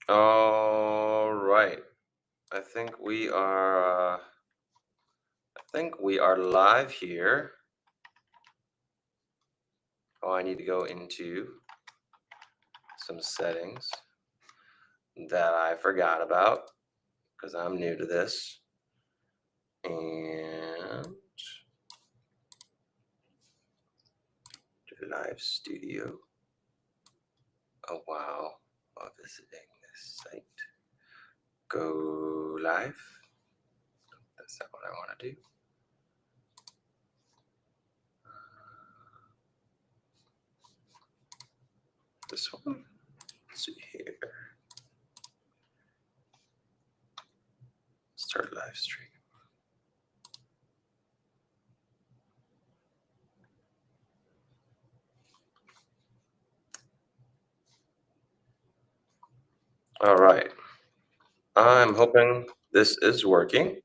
All right. I think we are. I think we are live here. Oh, I need to go into some settings that I forgot about because I'm new to this. And live studio. Oh wow. While visiting this site. Go live. That's not what I want to do. This one. Let's see here. Start live stream. All right. I'm hoping this is working.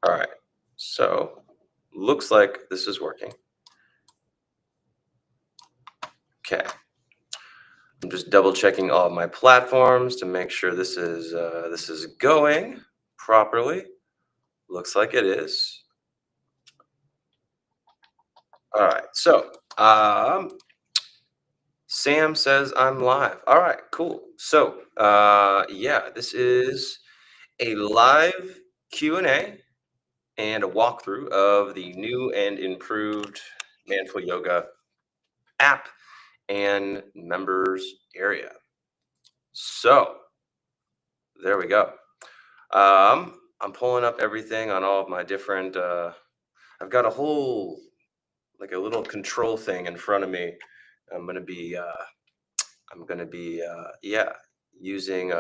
All right. So, looks like this is working. Okay. I'm just double checking all of my platforms to make sure this is going properly. Looks like it is. All right. So, Sam says I'm live. All right, cool. So, yeah, this is a live Q&A and a walkthrough of the new and improved Manful Yoga app and members area. So, there we go. I'm pulling up everything on all of my different. I've got a whole like a little control thing in front of me. I'm gonna be. I'm gonna be. Yeah, using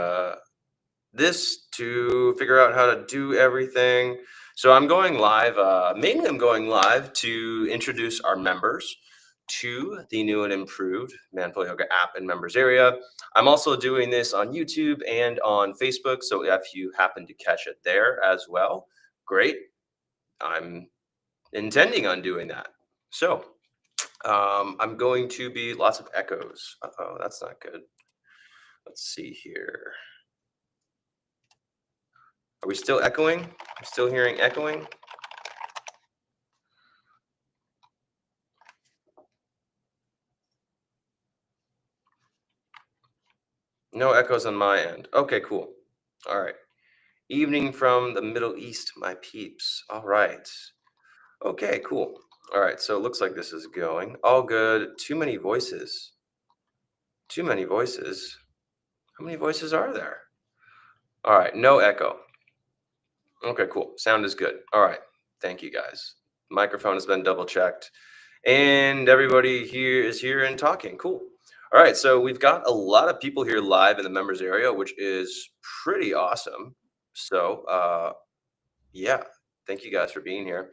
this to figure out how to do everything. So I'm going live. Mainly, I'm going live to introduce our members to the new and improved Manful Yoga app and members area. I'm also doing this on YouTube and on Facebook. So if you happen to catch it there as well, great. I'm intending on doing that. So I'm going to be lots of echoes. Oh, that's not good. Let's see here. Are we still echoing? I'm still hearing echoing. No echoes on my end. Okay, cool. All right. Evening from the Middle East, my peeps. All right. Okay, cool. All right. So it looks like this is going all good. Too many voices. Too many voices. How many voices are there? All right. No echo. Okay, cool. Sound is good. All right. Thank you guys. Microphone has been double checked. And everybody here is here and talking. Cool. All right. So we've got a lot of people here live in the members area, which is pretty awesome. So, yeah, thank you guys for being here.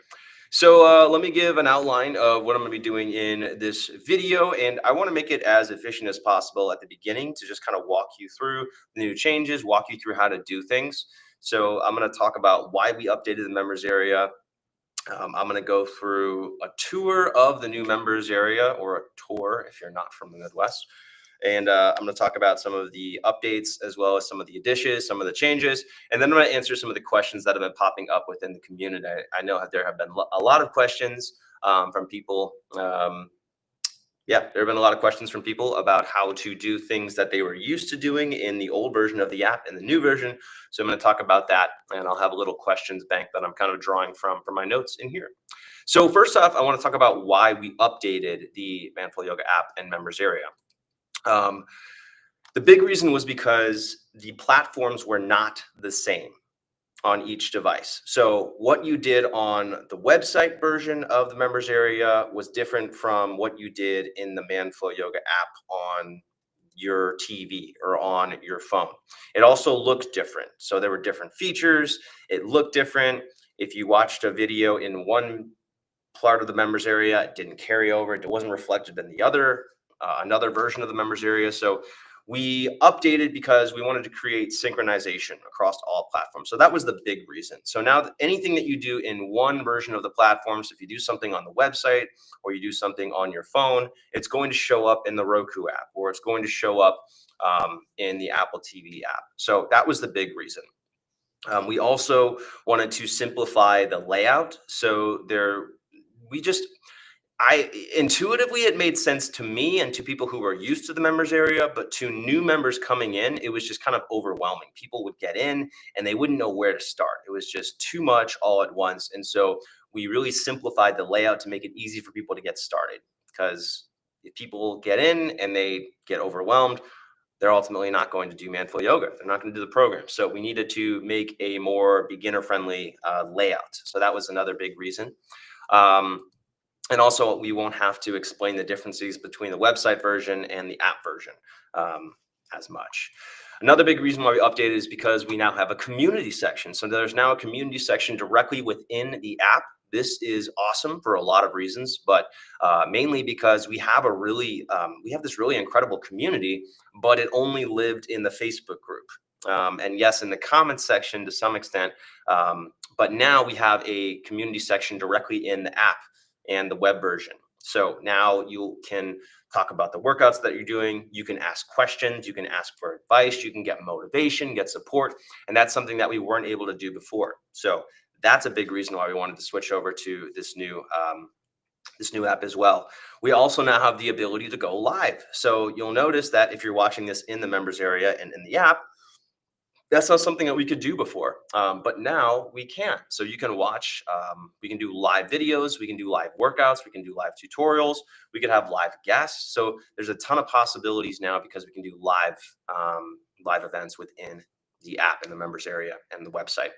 So let me give an outline of what I'm going to be doing in this video, and I want to make it as efficient as possible at the beginning to just kind of walk you through the new changes, walk you through how to do things. So I'm going to talk about why we updated the members area. I'm going to go through a tour of the new members area, or a tour if you're not from the Midwest. And I'm going to talk about some of the updates as well as some of the additions, some of the changes. And then I'm going to answer some of the questions that have been popping up within the community. I know that there have been a lot of questions from people. Yeah, there have been a lot of questions from people about how to do things that they were used to doing in the old version of the app and the new version. So I'm going to talk about that, and I'll have a little questions bank that I'm kind of drawing from my notes in here. So first off, I want to talk about why we updated the Manful Yoga app and members area. Um, the big reason was because the platforms were not the same on each device. So what you did on the website version of the members area was different from what you did in the Manful Yoga app on your TV or on your phone. It also looked different. So there were different features. It looked different. If you watched a video in one part of the members area, it didn't carry over. It wasn't reflected in the other, another version of the members area. So we updated because we wanted to create synchronization across all platforms. So that was the big reason. So now anything that you do in one version of the platforms, if you do something on the website or you do something on your phone, it's going to show up in the Roku app, or it's going to show up in the Apple TV app. So that was the big reason. We also wanted to simplify the layout. So we just, intuitively, it made sense to me and to people who are used to the members area, but to new members coming in, it was just kind of overwhelming. People would get in and they wouldn't know where to start. It was just too much all at once. And so we really simplified the layout to make it easy for people to get started. Because if people get in and they get overwhelmed, they're ultimately not going to do Manful Yoga. They're not going to do the program. So we needed to make a more beginner-friendly layout. So that was another big reason. And also, we won't have to explain the differences between the website version and the app version as much. Another big reason why we updated is because we now have a community section. So there's now a community section directly within the app. This is awesome for a lot of reasons, but mainly because we have this really incredible community, but it only lived in the Facebook group. And yes, in the comments section to some extent, but now we have a community section directly in the app and the web version. So now you can talk about the workouts that you're doing. You can ask questions. You can ask for advice. You can get motivation, get support. And that's something that we weren't able to do before. So that's a big reason why we wanted to switch over to this new app as well. We also now have the ability to go live. So you'll notice that if you're watching this in the members area and in the app, that's not something that we could do before, but now we can. So you can watch, we can do live videos, we can do live workouts, we can do live tutorials, we could have live guests. So there's a ton of possibilities now because we can do live events within the app in the members area and the website.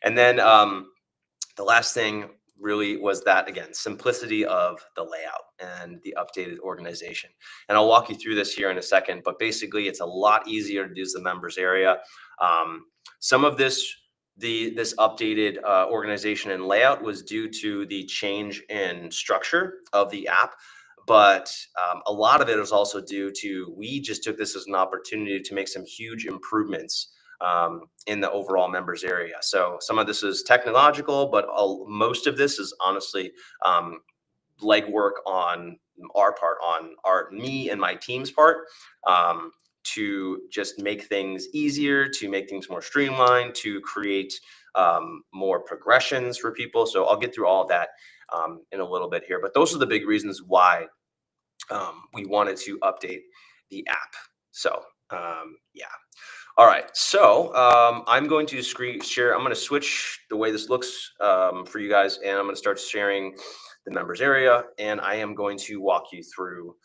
And then the last thing really was that, again, simplicity of the layout and the updated organization. And I'll walk you through this here in a second, but basically it's a lot easier to use the members area. Some of this updated organization and layout was due to the change in structure of the app. But a lot of it was also due to, we just took this as an opportunity to make some huge improvements in the overall members area. So some of this is technological, but most of this is honestly legwork on our part, on me and my team's part, to just make things easier, to make things more streamlined, to create more progressions for people. So I'll get through all of that in a little bit here, but those are the big reasons why we wanted to update the app. So yeah. All right, so I'm going to share. I'm going to switch the way this looks for you guys, and I'm going to start sharing the members area, and I am going to walk you through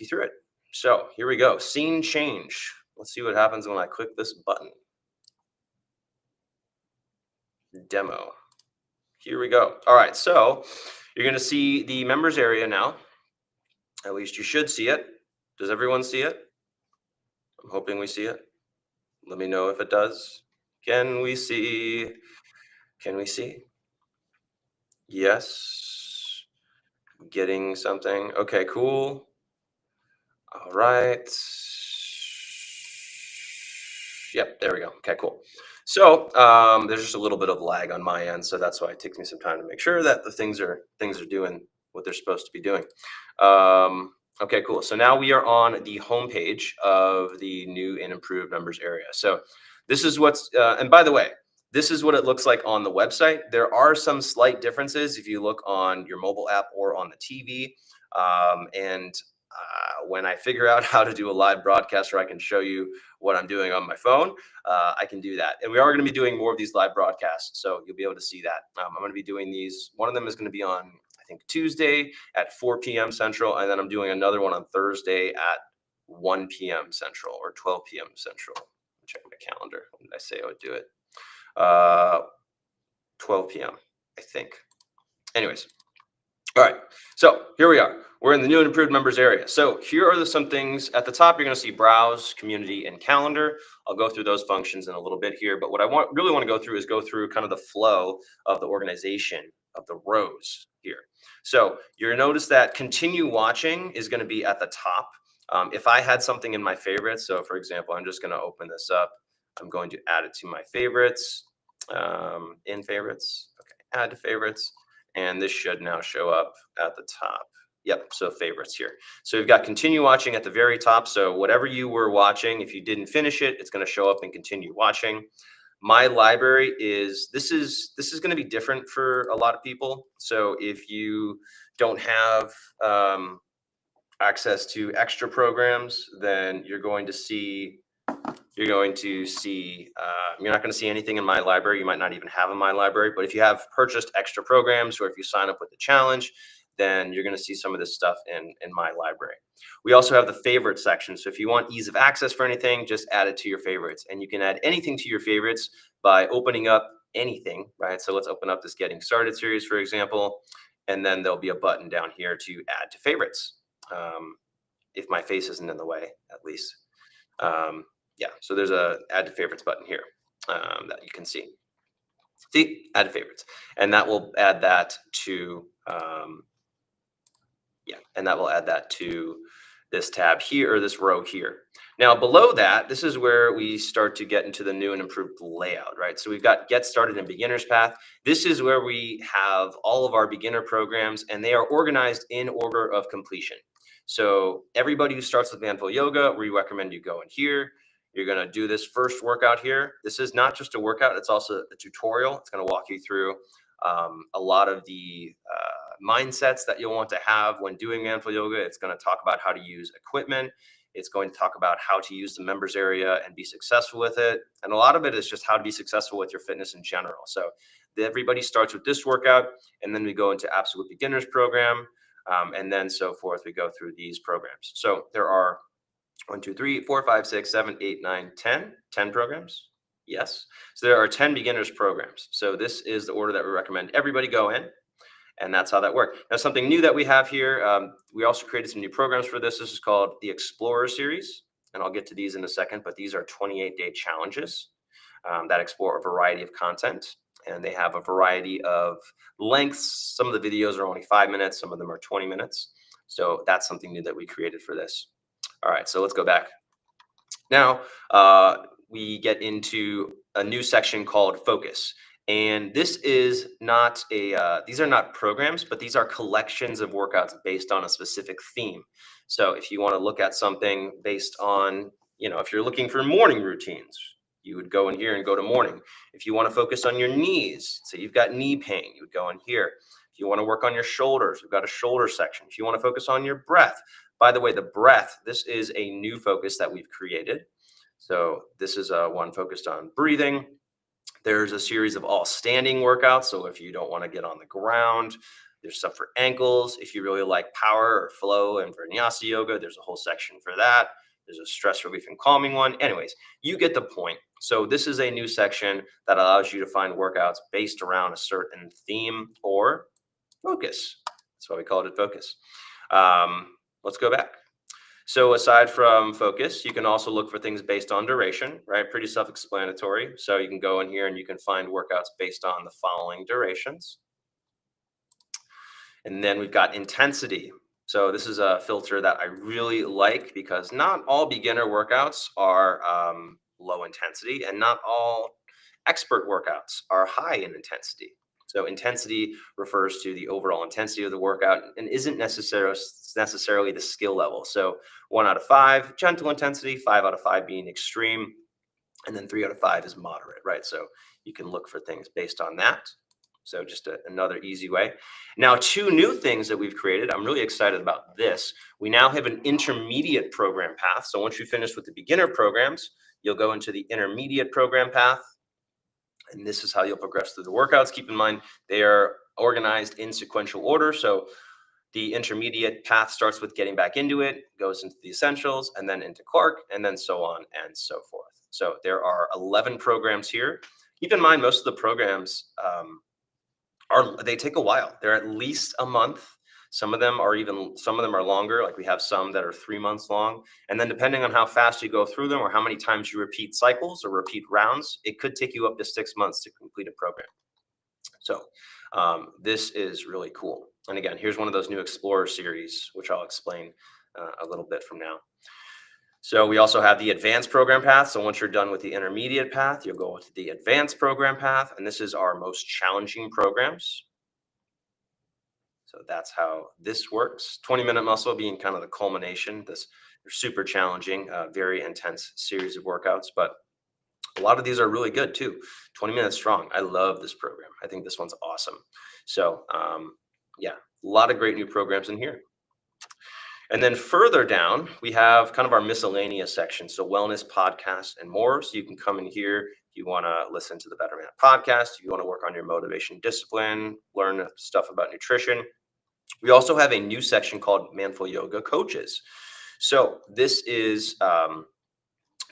it. So here we go. Scene change. Let's see what happens when I click this button. Demo. Here we go. All right, so you're going to see the members area now. At least you should see it. Does everyone see it? I'm hoping we see it. Let me know if it does. Can we see? Can we see? Yes. Getting something. Okay, cool. All right. Yep, there we go. Okay, cool. So there's just a little bit of lag on my end, so that's why it takes me some time to make sure that the things are doing what they're supposed to be doing. Okay, cool. So now we are on the homepage of the new and improved members area. So this is what's, and by the way, this is what it looks like on the website. There are some slight differences if you look on your mobile app or on the TV. And when I figure out how to do a live broadcast where I can show you what I'm doing on my phone, I can do that. And we are going to be doing more of these live broadcasts, so you'll be able to see that. I'm going to be doing these. One of them is going to be on, I think, Tuesday at 4 p.m. Central, and then I'm doing another one on Thursday at 1 p.m. Central or 12 p.m. Central. Check my calendar. When did I say I would do it? 12 p.m. I think. Anyways. All right, so here we are. We're in the new and improved members area. So here are some things at the top. You're going to see browse, community, and calendar. I'll go through those functions in a little bit here. But what I really want to go through is go through kind of the flow of the organization of the rows here. So you'll notice that continue watching is going to be at the top. If I had something in my favorites, so for example, I'm just going to open this up. I'm going to add it to my favorites, in favorites. Okay, add to favorites. And this should now show up at the top. Yep, so favorites here. So we've got continue watching at the very top. So whatever you were watching, if you didn't finish it, it's going to show up and continue watching. My library is this is going to be different for a lot of people. So if you don't have access to extra programs, then you're not going to see anything in my library. You might not even have in my library. But if you have purchased extra programs, or if you sign up with the challenge, then you're going to see some of this stuff in my library. We also have the favorite section. So if you want ease of access for anything, just add it to your favorites. And you can add anything to your favorites by opening up anything, right? So let's open up this Getting Started series, for example, and then there'll be a button down here to add to favorites. If my face isn't in the way, at least. Yeah, so there's a add to favorites button here that you can see. See, add to favorites. And that will add that to, this tab here, or this row here. Now below that, this is where we start to get into the new and improved layout, right? So we've got Get Started and Beginner's Path. This is where we have all of our beginner programs, and they are organized in order of completion. So everybody who starts with Manful Yoga, we recommend you go in here. You're going to do this first workout here. This is not just a workout, it's also a tutorial. It's going to walk you through a lot of the mindsets that you'll want to have when doing Manful Yoga. It's going to talk about how to use equipment. It's going to talk about how to use the members area and be successful with it. And a lot of it is just how to be successful with your fitness in general. So everybody starts with this workout, and then we go into Absolute Beginners program. And then so forth, we go through these programs. So there are 1, 2, 3, 4, 5, 6, 7, 8, 9, 10 programs. Yes. So there are 10 beginners programs. So this is the order that we recommend everybody go in. And that's how that works. Now, something new that we have here, we also created some new programs for this. This is called the Explorer Series. And I'll get to these in a second, but these are 28-day challenges that explore a variety of content. And they have a variety of lengths. Some of the videos are only 5 minutes. Some of them are 20 minutes. So that's something new that we created for this. All right, so let's go back. Now, we get into a new section called Focus. And this is not these are not programs, but these are collections of workouts based on a specific theme. So if you want to look at something based on, if you're looking for morning routines, you would go in here and go to morning. If you want to focus on your knees, so you've got knee pain, you would go in here. If you want to work on your shoulders, we've got a shoulder section. If you want to focus on your breath, by the way, the breath, this is a new focus that we've created. So this is one focused on breathing. There's a series of all standing workouts. So if you don't want to get on the ground, there's stuff for ankles. If you really like power or flow and vinyasa yoga, there's a whole section for that. There's a stress relief and calming one. Anyways, you get the point. So this is a new section that allows you to find workouts based around a certain theme or focus. That's why we called it Focus. Let's go back. So aside from focus, you can also look for things based on duration, right? Pretty self-explanatory. So you can go in here and you can find workouts based on the following durations. And then we've got intensity. So this is a filter that I really like because not all beginner workouts are low intensity, and not all expert workouts are high in intensity. So intensity refers to the overall intensity of the workout and isn't necessarily the skill level. So 1 out of 5, gentle intensity, 5 out of 5 being extreme, and then 3 out of 5 is moderate, right? So you can look for things based on that. So just another easy way. Now, 2 new things that we've created. I'm really excited about this. We now have an intermediate program path. So once you finish with the beginner programs, you'll go into the intermediate program path. And this is how you'll progress through the workouts. Keep in mind, they are organized in sequential order. So the intermediate path starts with getting back into it, goes into the essentials, and then into Clark, and then so on and so forth. So there are 11 programs here. Keep in mind, most of the programs they take a while. They're at least a month. Some of them are longer. Like we have some that are 3 months long. And then depending on how fast you go through them or how many times you repeat cycles or repeat rounds, it could take you up to 6 months to complete a program. So this is really cool. And again, here's one of those new Explorer series, which I'll explain a little bit from now. So we also have the advanced program path. So once you're done with the intermediate path, you'll go to the advanced program path, and this is our most challenging programs. So that's how this works. 20-minute muscle being kind of the culmination. They're super challenging, very intense series of workouts, but a lot of these are really good too. 20 minutes strong. I love this program. I think this one's awesome. So yeah, a lot of great new programs in here. And then further down, we have kind of our miscellaneous section. So wellness podcasts and more. So you can come in here if you want to listen to the Better Man podcast, if you want to work on your motivation discipline, learn stuff about nutrition. We also have a new section called Manful Yoga Coaches. So this is the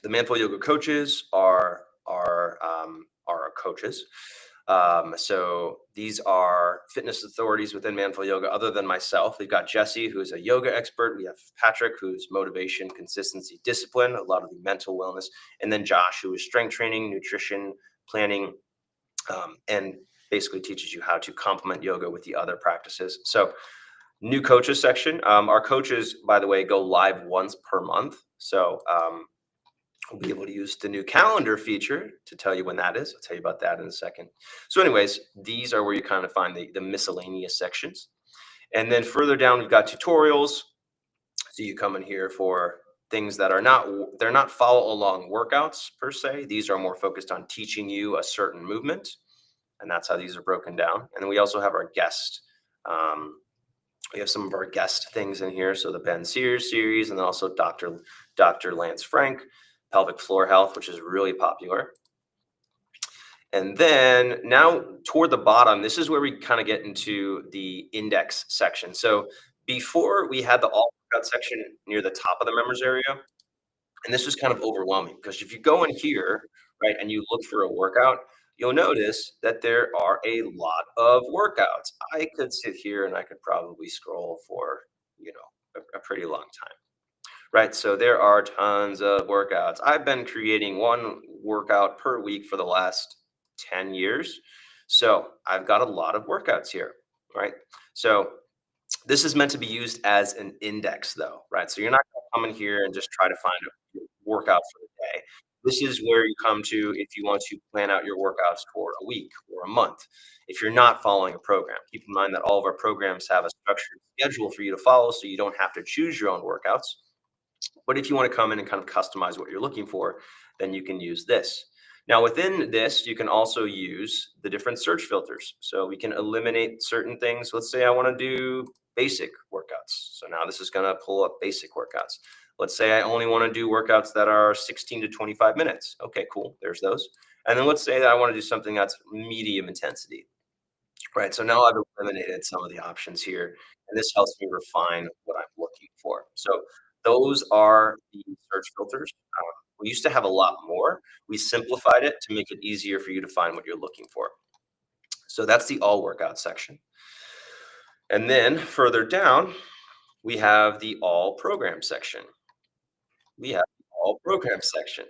Manful Yoga Coaches are our coaches. So these are fitness authorities within Manful Yoga, other than myself. We've got Jesse, who's a yoga expert. We have Patrick, who's motivation, consistency, discipline, a lot of the mental wellness, and then Josh, who is strength training, nutrition, planning, and basically teaches you how to complement yoga with the other practices. So new coaches section. Our coaches, by the way, go live once per month. So we'll be able to use the new calendar feature to tell you when that is. I'll tell you about that in a second. So anyways, these are where you kind of find the miscellaneous sections. And then further down, we've got tutorials. So you come in here for things that are they're not follow along workouts per se. These are more focused on teaching you a certain movement. And that's how these are broken down. And then we also have our guest. We have some of our guest things in here. So the Ben Sears series, and then also Dr. Lance Frank, pelvic floor health, which is really popular. And then now toward the bottom, this is where we kind of get into the index section. So before we had the all workout section near the top of the members area, and this was kind of overwhelming because if you go in here, right, and you look for a workout, you'll notice that there are a lot of workouts. I could sit here and I could probably scroll for, a pretty long time. Right. So there are tons of workouts. I've been creating one workout per week for the last 10 years. So I've got a lot of workouts here. Right. So this is meant to be used as an index, though. Right. So you're not going to come in here and just try to find a workout for the day. This is where you come to if you want to plan out your workouts for a week or a month. If you're not following a program, keep in mind that all of our programs have a structured schedule for you to follow so you don't have to choose your own workouts. But if you want to come in and kind of customize what you're looking for, then you can use this. Now, within this, you can also use the different search filters. So we can eliminate certain things. Let's say I want to do basic workouts. So now this is going to pull up basic workouts. Let's say I only want to do workouts that are 16 to 25 minutes. Okay, cool. There's those. And then let's say that I want to do something that's medium intensity. Right. So now I've eliminated some of the options here, and this helps me refine what I'm looking for. So those are the search filters. We used to have a lot more. We simplified it to make it easier for you to find what you're looking for. So that's the all workout section. And then further down, we have the all program section. We have the all program section.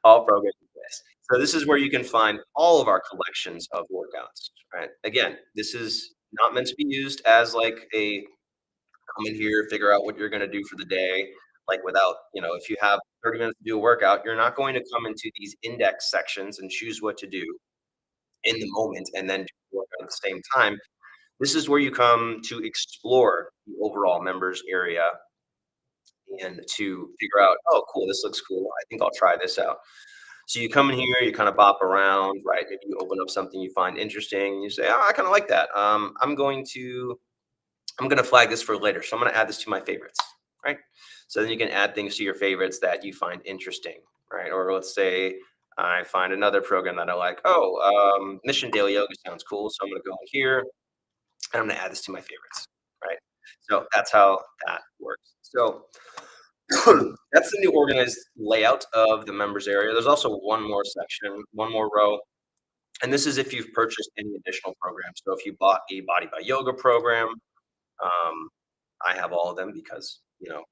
All programs. Yes. So this is where you can find all of our collections of workouts, right? Again, this is not meant to be used as like a come in here, figure out what you're going to do for the day. Like without, if you have 30 minutes to do a workout, you're not going to come into these index sections and choose what to do in the moment and then do the workout at the same time. This is where you come to explore the overall members area and to figure out, oh, cool, this looks cool. I think I'll try this out. So you come in here, you kind of bop around, right? Maybe you open up something you find interesting, and you say, "Oh, I kind of like that. I'm going to flag this for later. So I'm going to add this to my favorites, right?" So then you can add things to your favorites that you find interesting, right? Or let's say I find another program that I like. Oh, Mission Daily Yoga sounds cool. So I'm going to go in here and I'm going to add this to my favorites, right? So that's how that works. So that's the new organized layout of the members area. There's also one more section, one more row. And this is if you've purchased any additional programs. So if you bought a Body by Yoga program, um, I have all of them because,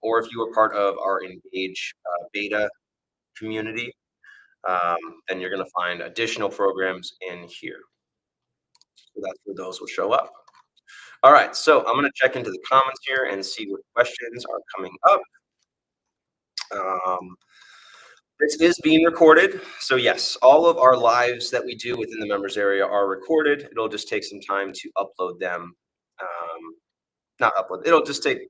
or if you were part of our Engage beta community, then you're going to find additional programs in here. So that's where those will show up. All right, so I'm gonna check into the comments here and see what questions are coming up. Um, this is being recorded, so yes, all of our lives that we do within the members area are recorded. It'll just take some time to upload them. Not upload. It.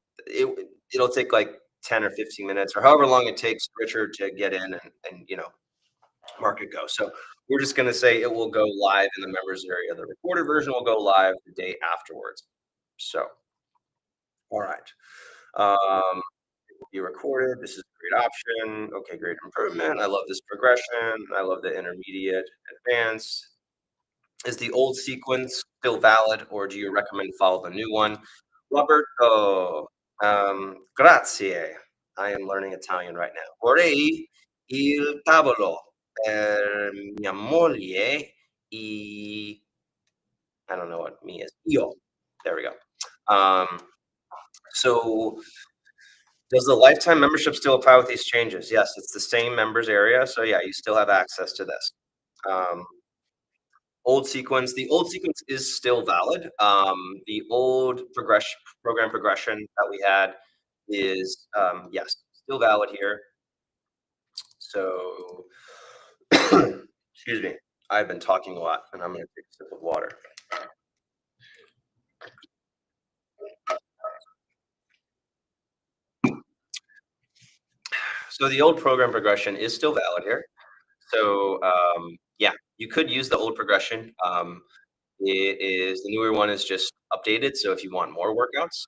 It'll take like 10 or 15 minutes, or however long it takes Richard to get in and mark it go. So we're just gonna say it will go live in the members area. The recorded version will go live the day afterwards. So, all right. Um, be recorded. This is a great option. Okay, great improvement. I love this progression. I love the intermediate, advanced. Is the old sequence still valid, or do you recommend follow the new one? Roberto, grazie. I am learning Italian right now. Vorrei il tavolo per mia moglie e I don't know what me is. Io. There we go. Um, so does the lifetime membership still apply with these changes? Yes, it's the same members area. So yeah, you still have access to this. Um, the old sequence is still valid. The old program progression that we had is yes, still valid here. So excuse me. I've been talking a lot and I'm gonna take a sip of water. So the old program progression is still valid here. So yeah, you could use the old progression. It is the newer one is just updated. So if you want more workouts,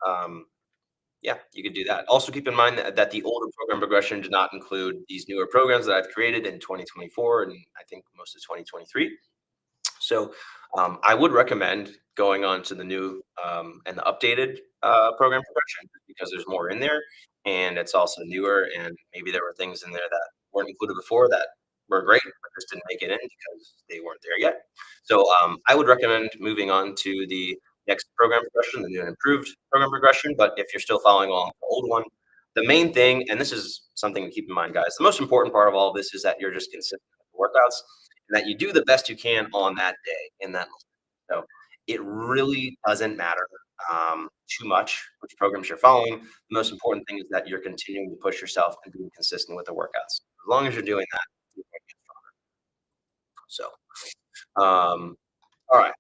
yeah, you could do that. Also, keep in mind that the older program progression did not include these newer programs that I've created in 2024 and I think most of 2023. So I would recommend going on to the new and the updated program progression because there's more in there and it's also newer and maybe there were things in there that weren't included before that were great but just didn't make it in because they weren't there yet. So I would recommend moving on to the next program progression, the new and improved program progression. But if you're still following along the old one, the main thing, and this is something to keep in mind, guys, the most important part of all of this is that you're just consistent with the workouts and that you do the best you can on that day in that moment. So it really doesn't matter too much which programs you're following. The most important thing is that you're continuing to push yourself and being consistent with the workouts. As long as you're doing that, you're gonna get stronger. So, all right.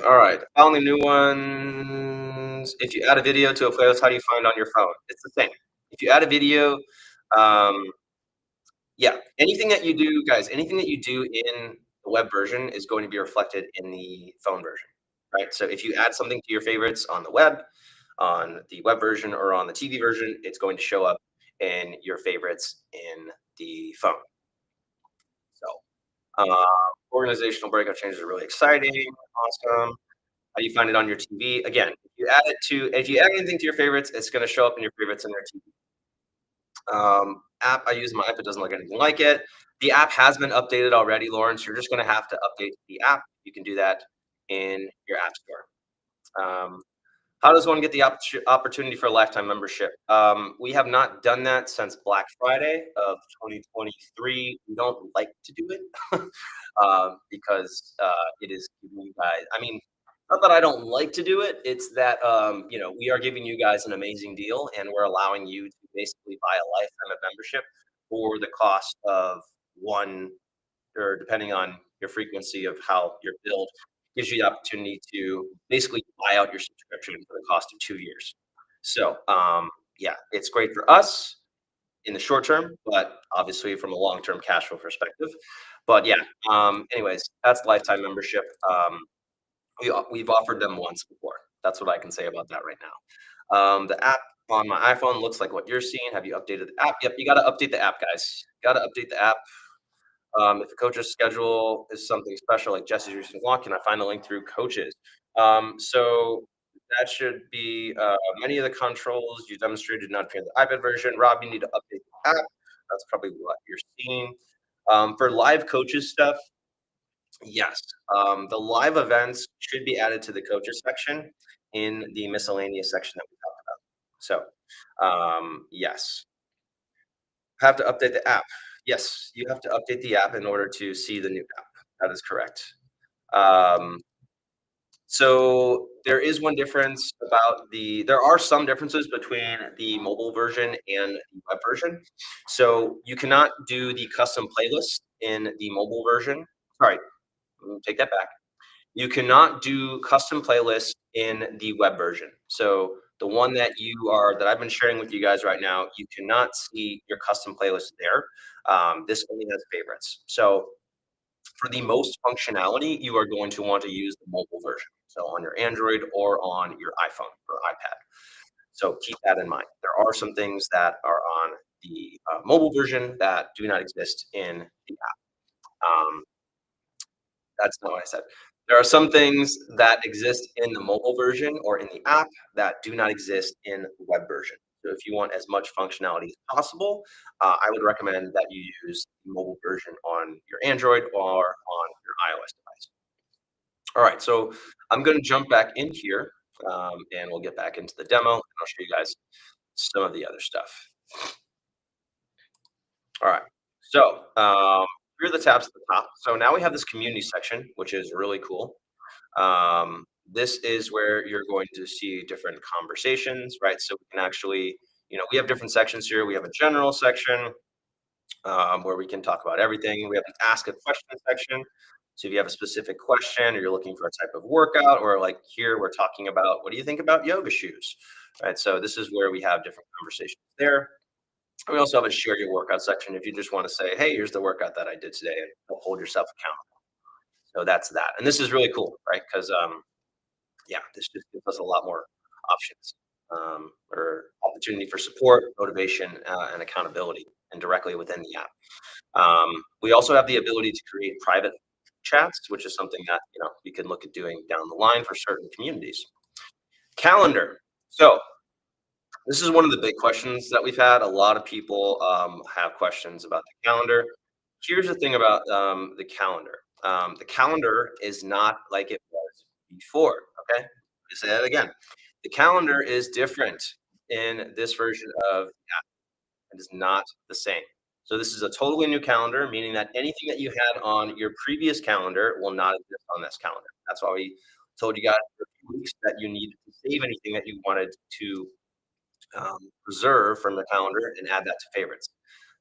All right. Found the new ones. If you add a video to a playlist, how do you find it on your phone? It's the same. If you add a video, um, yeah, anything that you do, guys, anything that you do in the web version is going to be reflected in the phone version, right? So if you add something to your favorites on on the web version or on the TV version, it's going to show up in your favorites in the phone. So organizational breakout changes are really exciting, awesome. How do you find it on your TV? Again, if you add anything to your favorites, it's going to show up in your favorites in your TV. App I use my iPad doesn't look anything like it. The app has been updated already, Lawrence. You're just going to have to update the app. You can do that in your app store. How does one get the opportunity for a lifetime membership? We have not done that since Black Friday of 2023. We don't like to do it because it is giving you guys. I mean, not that I don't like to do it. It's that we are giving you guys an amazing deal, and we're allowing you to basically buy a lifetime of membership for the cost of one or depending on your frequency of how you're billed, gives you the opportunity to basically buy out your subscription for the cost of 2 years. So, yeah, it's great for us in the short term, but obviously from a long-term cash flow perspective. But yeah, anyways, that's lifetime membership. We've offered them once before. That's what I can say about that right now. The app on my iPhone looks like what you're seeing. Have you updated the app? Yep, you got to update the app, guys. Got to update the app. If the coach's schedule is something special, like Jesse's recent launch, can I find the link through coaches? So that should be many of the controls you demonstrated not appear in the iPad version. Rob, you need to update the app. That's probably what you're seeing. For live coaches stuff, yes, the live events should be added to the coaches section in the miscellaneous section that we talked about. So, yes, have to update the app. Yes, you have to update the app in order to see the new app. That is correct. Um, so there is one difference about there are some differences between the mobile version and the web version. So you cannot do the custom playlist in the mobile version. Sorry, take that back. You cannot do custom playlists in the web version. So the one that I've been sharing with you guys right now, you cannot see your custom playlist there. This only has favorites. So for the most functionality, you are going to want to use the mobile version. So on your Android or on your iPhone or iPad. So keep that in mind. There are some things that are on the mobile version that do not exist in the app. That's not what I said. There are some things that exist in the mobile version or in the app that do not exist in the web version. So if you want as much functionality as possible, I would recommend that you use the mobile version on your Android or on your iOS device. All right, so I'm going to jump back in here, and we'll get back into the demo, and I'll show you guys some of the other stuff. All right, so here are the tabs at the top. So now we have this community section, which is really cool. This is where you're going to see different conversations, right? So we can actually, we have different sections here. We have a general section where we can talk about everything. We have an ask a question section. So if you have a specific question or you're looking for a type of workout, or like here, we're talking about what do you think about yoga shoes, right? So this is where we have different conversations there. We also have a share your workout section if you just want to say, hey, here's the workout that I did today and hold yourself accountable. So that's that. And this is really cool, right? Because yeah, this just gives us a lot more options or opportunity for support, motivation, and accountability, and directly within the app. We also have the ability to create private chats, which is something that we can look at doing down the line for certain communities. Calendar. So this is one of the big questions that we've had. A lot of people have questions about the calendar. Here's the thing about the calendar. The calendar is not like it was before. Okay, I say that again. The calendar is different in this version of it is not the same. So this is a totally new calendar, meaning that anything that you had on your previous calendar will not exist on this calendar. That's why we told you guys for a few weeks that you needed to save anything that you wanted to preserve from the calendar and add that to favorites.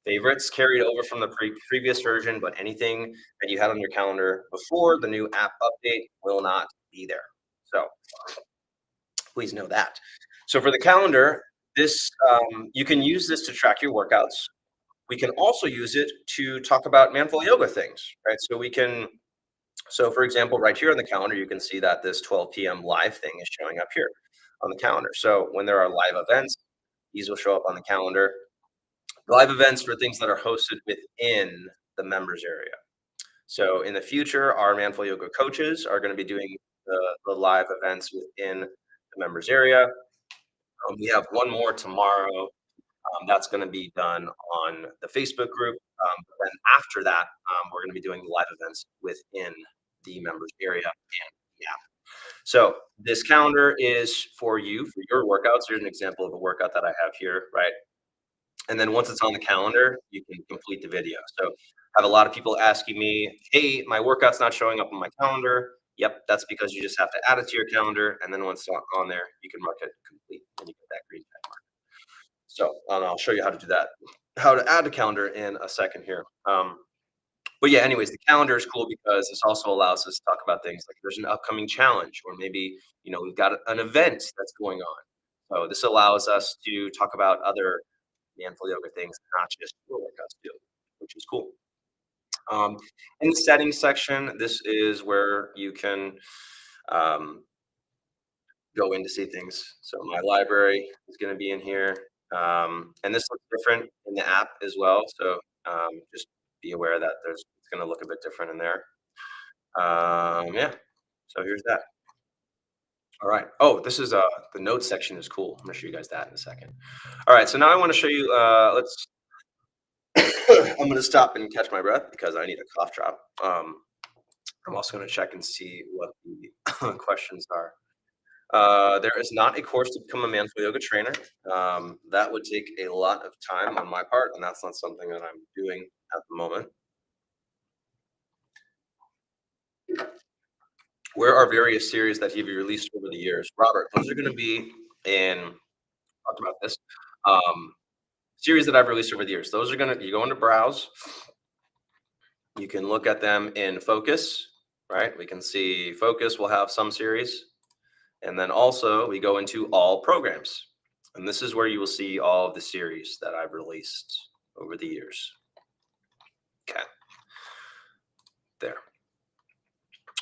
Favorites carried over from the previous version, but anything that you had on your calendar before the new app update will not be there. So please know that. So for the calendar, this you can use this to track your workouts. We can also use it to talk about Manful Yoga things, right? So we can, so for example, right here on the calendar, you can see that this 12 p.m. live thing is showing up here on the calendar. So when there are live events, these will show up on the calendar. Live events for things that are hosted within the members area. So in the future, our Manful Yoga coaches are going to be doing the live events within the members area. We have one more tomorrow. That's going to be done on the Facebook group. But then after that, we're going to be doing live events within the members area and the app. So this calendar is for you, for your workouts. Here's an example of a workout that I have here, right? And then once it's on the calendar, you can complete the video. So I have a lot of people asking me, hey, my workout's not showing up on my calendar. Yep, that's because you just have to add it to your calendar. And then once it's on there, you can mark it complete and you get that green check mark. So I'll show you how to do that, how to add a calendar in a second here. But yeah, anyways, the calendar is cool because this also allows us to talk about things like there's an upcoming challenge, or maybe we've got an event that's going on. So this allows us to talk about other Manful Yoga things, not just your workouts too, which is cool. Um, in the settings section, this is where you can um, go in to see things. So my library is going to be in here, and this looks different in the app as well. So just be aware that it's going to look a bit different in there. Yeah. So here's that. All right. Oh, this is the notes section is cool. I'm gonna show you guys that in a second. All right. So now I want to show you. Let's. I'm gonna stop and catch my breath because I need a cough drop. I'm also gonna check and see what the questions are. There is not a course to become a Manful Yoga trainer. That would take a lot of time on my part, and that's not something that I'm doing at the moment. Where are various series that you've released over the years? Robert, those are going to be in, talked about this, um, series that I've released over the years. Those are going to, you go into browse, you can look at them in focus, right? We can see focus will have some series. And then also we go into all programs. And this is where you will see all of the series that I've released over the years. Okay. There.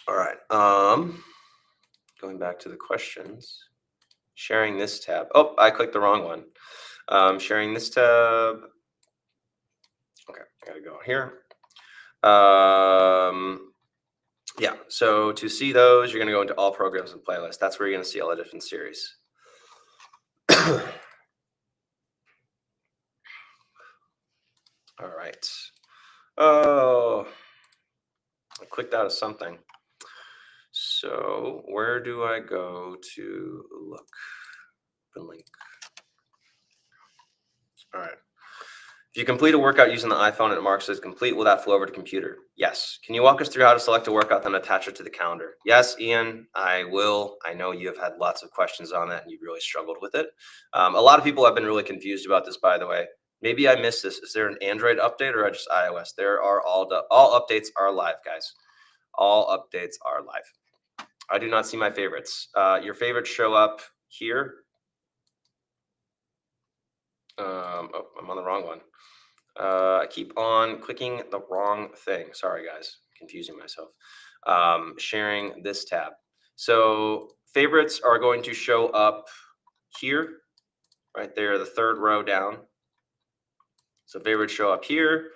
All right. Going back to the questions. Sharing this tab. Oh, I clicked the wrong one. Sharing this tab. Okay, I gotta go here. Yeah, so to see those, you're gonna go into all programs and playlists. That's where you're gonna see all the different series. All right. Oh, I clicked out of something. So where do I go to look? The link. All right. If you complete a workout using the iPhone and it marks as complete, will that flow over to computer? Yes. Can you walk us through how to select a workout, then attach it to the calendar? Yes, Ian, I will. I know you have had lots of questions on that and you've really struggled with it. A lot of people have been really confused about this, by the way. Maybe I missed this. Is there an Android update or just iOS? There are all updates are live, guys. All updates are live. I do not see my favorites. Your favorites show up here. Oh, I'm on the wrong one. I keep on clicking the wrong thing. Sorry, guys, confusing myself. Sharing this tab. So favorites are going to show up here, right there, the third row down. So favorites show up here,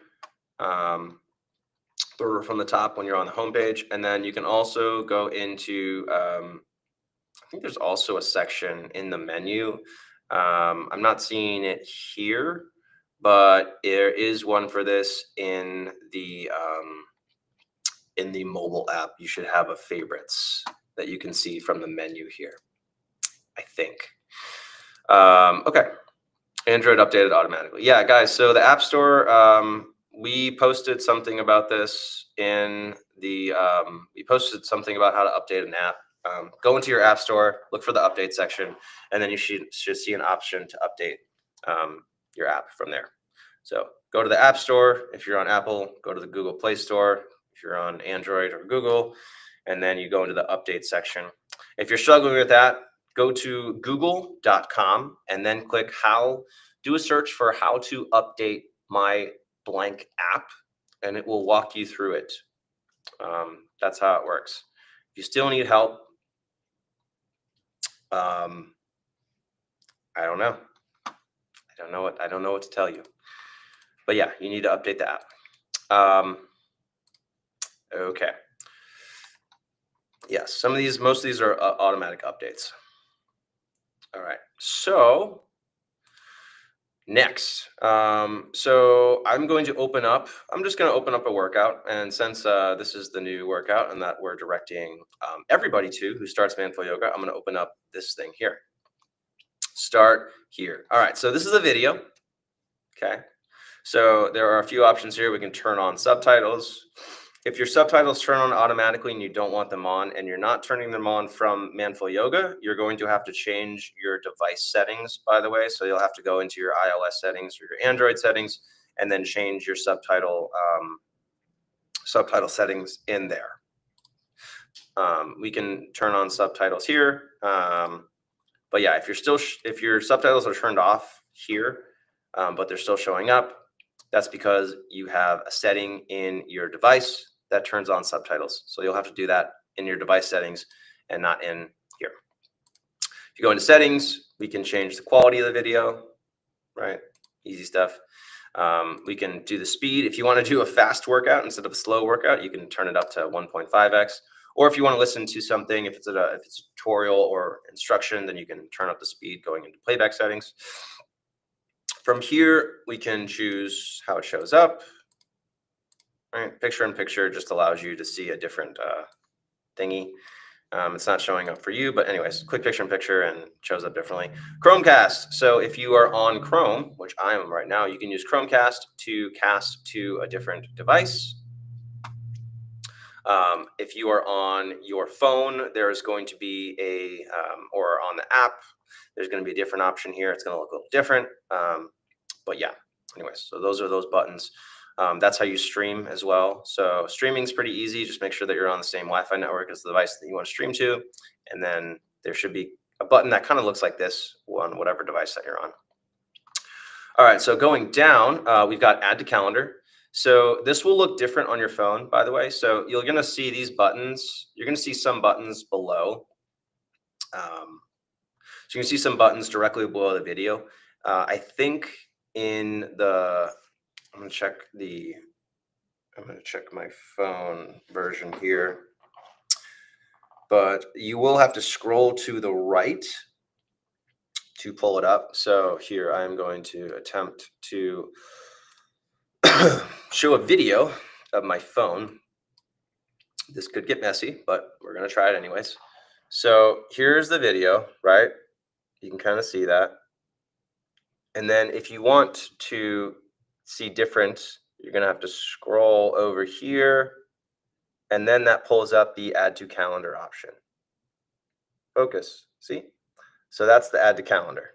from the top when you're on the home page. And then you can also go into, I think there's also a section in the menu. I'm not seeing it here, but there is one for this in the mobile app. You should have a favorites that you can see from the menu here, I think. Okay. Android updated automatically. Yeah, guys. So the App Store, we posted something about this in the, we posted something about how to update an app. Go into your App Store, look for the update section, and then you should see an option to update your app from there. So go to the App Store. If you're on Apple, go to the Google Play Store. If you're on Android or Google, and then you go into the update section. If you're struggling with that, go to google.com and then click do a search for how to update my blank app, and it will walk you through it. That's how it works. If you still need help, I don't know. I don't know what to tell you. But yeah, you need to update the app. Okay. Yes, most of these are automatic updates. All right. So next, so I'm just going to open up a workout. And since this is the new workout and that we're directing everybody to who starts Manful Yoga, I'm going to open up this thing here. Start here. All right. So this is a video. Okay. So there are a few options here. We can turn on subtitles. If your subtitles turn on automatically and you don't want them on and you're not turning them on from Manful Yoga, you're going to have to change your device settings, by the way. So you'll have to go into your iOS settings or your Android settings and then change your subtitle settings in there. We can turn on subtitles here. But yeah, if your subtitles are turned off here, but they're still showing up, that's because you have a setting in your device that turns on subtitles. So you'll have to do that in your device settings and not in here. If you go into settings, we can change the quality of the video, right? Easy stuff. We can do the speed. If you want to do a fast workout instead of a slow workout, you can turn it up to 1.5x. Or if you want to listen to something, if it's a tutorial or instruction, then you can turn up the speed going into playback settings. From here, we can choose how it shows up. Right, picture in picture just allows you to see a different thingy. It's not showing up for you, but anyways, click picture in picture and it shows up differently. Chromecast. So if you are on Chrome, which I am right now, you can use Chromecast to cast to a different device. If you are on your phone, there is going to be or on the app, there's going to be a different option here. It's going to look a little different. But yeah, anyways, so those are those buttons. That's how you stream as well. So streaming is pretty easy. Just make sure that you're on the same Wi-Fi network as the device that you want to stream to. And then there should be a button that kind of looks like this on whatever device that you're on. All right, so going down, we've got add to calendar. So this will look different on your phone, by the way. So you're going to see these buttons. You're going to see some buttons below. So you can see some buttons directly below the video. I think in the, I'm going to check my phone version here. But you will have to scroll to the right to pull it up. So here I'm going to attempt to show a video of my phone. This could get messy, but we're going to try it anyways. So here's the video, right? You can kind of see that. And then if you want to see different, you're going to have to scroll over here. And then that pulls up the add to calendar option. Focus, see? So that's the add to calendar.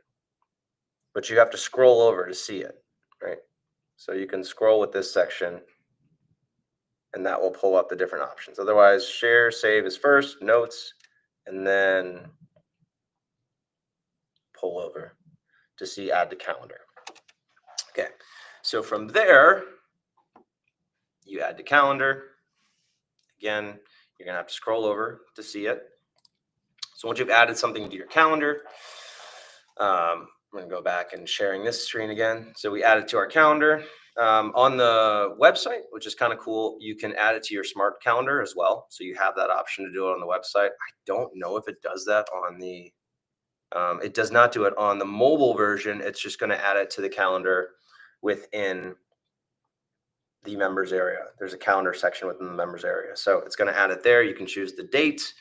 But you have to scroll over to see it, right? So you can scroll with this section and that will pull up the different options. Otherwise, share, save is first, notes, and then pull over to see add to calendar. Okay, so from there, you add to calendar. Again, you're gonna have to scroll over to see it. So once you've added something to your calendar, we're gonna go back and sharing this screen again. So we add it to our calendar. On the website, which is kind of cool, you can add it to your smart calendar as well. So you have that option to do it on the website. I don't know if it does that on the, it does not do it on the mobile version. It's just going to add it to the calendar within the members area. There's a calendar section within the members area. So it's going to add it there. You can choose the date,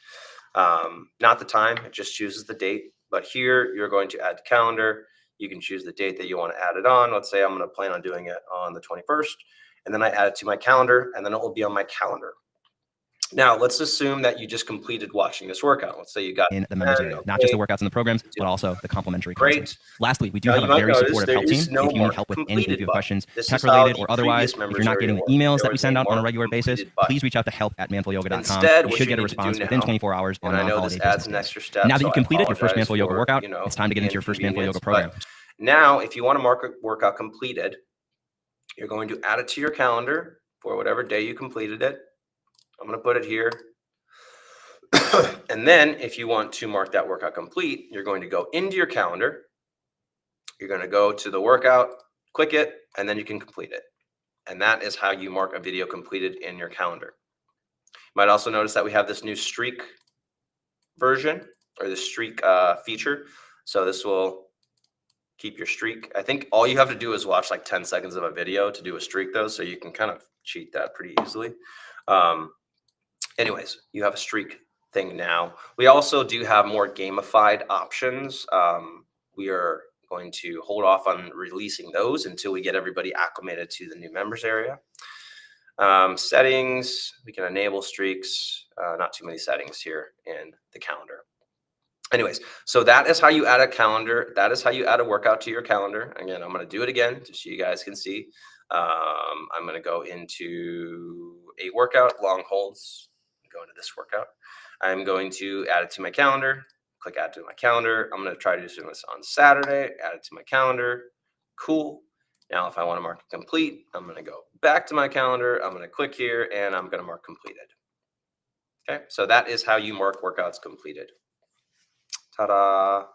not the time. It just chooses the date. But here you're going to add to calendar. You can choose the date that you want to add it on. Let's say I'm going to plan on doing it on the 21st. And then I add it to my calendar, and then it will be on my calendar. Now, let's assume that you just completed watching this workout. Let's say you got in the members area, not just the workouts and the programs, but also the complimentary Great. content. Lastly, we do Now, have you a might very notice supportive there help team. is no If you need mark help with anything, completed if you have button. questions, This tech is how related the or otherwise, previous if members you're not area getting the worked. emails There that we was send a out on a mark regular basis, completed button. please reach out to help@manfulyoga.com. Instead, You what should you get a need to do response within now, 24 hours on and I know non-holiday this business adds an days. extra step, And now that so you've I completed your first apologize Manful Yoga for, workout, it's time to get the into your first Manful Yoga inconvenience. program. But now, if you want to mark a workout completed, you're going to add it to your calendar for whatever day you completed it. I'm going to put it here. And then if you want to mark that workout complete, you're going to go into your calendar. You're going to go to the workout, click it, and then you can complete it. And that is how you mark a video completed in your calendar. You might also notice that we have this new streak version, or the streak feature. So this will keep your streak. I think all you have to do is watch like 10 seconds of a video to do a streak though. So you can kind of cheat that pretty easily. Anyways, you have a streak thing now. We also do have more gamified options. We are going to hold off on releasing those until we get everybody acclimated to the new members area. Settings, we can enable streaks, not too many settings here in the calendar. Anyways, so that is how you add a calendar. That is how you add a workout to your calendar. Again, I'm going to do it again just so you guys can see. I'm going to go into a workout, long holds, go into this workout. I'm going to add it to my calendar, click add to my calendar. I'm going to try to do this on Saturday, add it to my calendar. Cool. Now, if I want to mark it complete, I'm going to go back to my calendar. I'm going to click here and I'm going to mark completed. Okay, so that is how you mark workouts completed. Ta-da.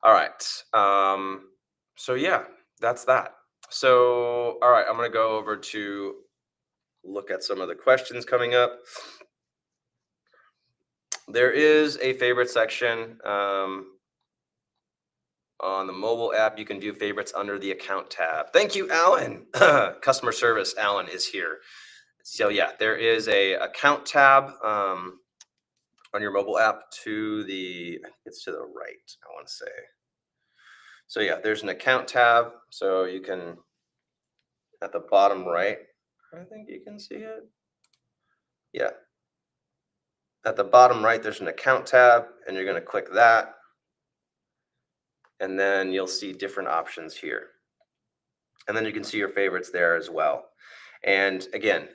All right. So yeah, that's that. So, all right, I'm going to go over to look at some of the questions coming up. There is a favorite section on the mobile app. You can view favorites under the account tab. Thank you, Alan. Customer service, Alan is here. So yeah, there is a account tab on your mobile app to the, I think it's to the right, I want to say. So yeah, there's an account tab. So you can, at the bottom right, I think you can see it. Yeah. At the bottom right, there's an account tab, and you're going to click that. And then you'll see different options here. And then you can see your favorites there as well. And again,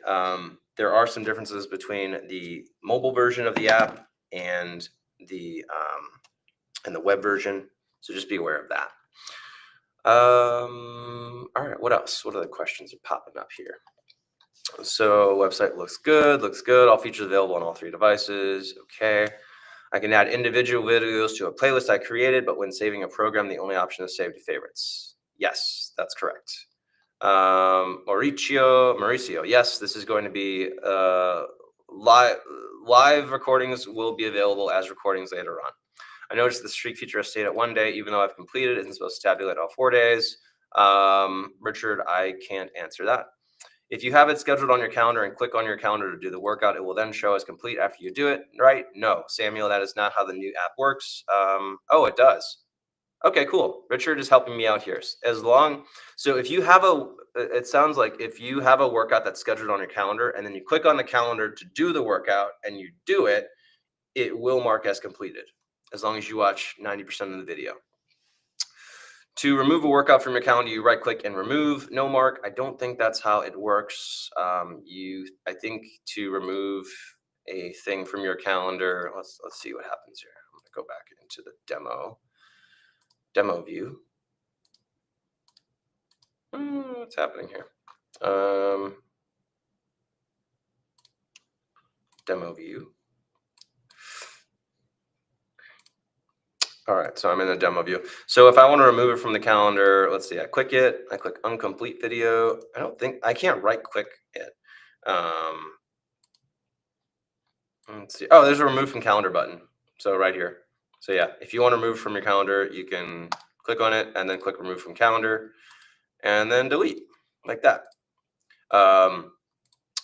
there are some differences between the mobile version of the app and the web version. So just be aware of that. All right, what else? What other questions are popping up here? So website looks good, All features available on all 3 devices. Okay. I can add individual videos to a playlist I created, but when saving a program, the only option is save to favorites. Yes, that's correct. Mauricio, yes, this is going to be live recordings will be available as recordings later on. I noticed the streak feature has stayed at 1 day, even though I've completed it. Isn't supposed to tabulate all 4 days. Richard, I can't answer that. If you have it scheduled on your calendar and click on your calendar to do the workout, it will then show as complete after you do it, right? No, Samuel, that is not how the new app works. Oh, it does. Okay, cool. Richard is helping me out here. So if you have it sounds like if you have a workout that's scheduled on your calendar and then you click on the calendar to do the workout and you do it, it will mark as completed as long as you watch 90% of the video. To remove a workout from your calendar, you right click and remove. No, Mark, I don't think that's how it works. I think to remove a thing from your calendar, let's see what happens here. I'm gonna go back into the demo view. What's happening here? Demo view. All right, so I'm in the demo view. So if I want to remove it from the calendar, let's see, I click incomplete video. I can't right click it. Let's see. Oh, there's a remove from calendar button. So right here. So yeah, if you want to remove from your calendar, you can click on it and then click remove from calendar and then delete like that.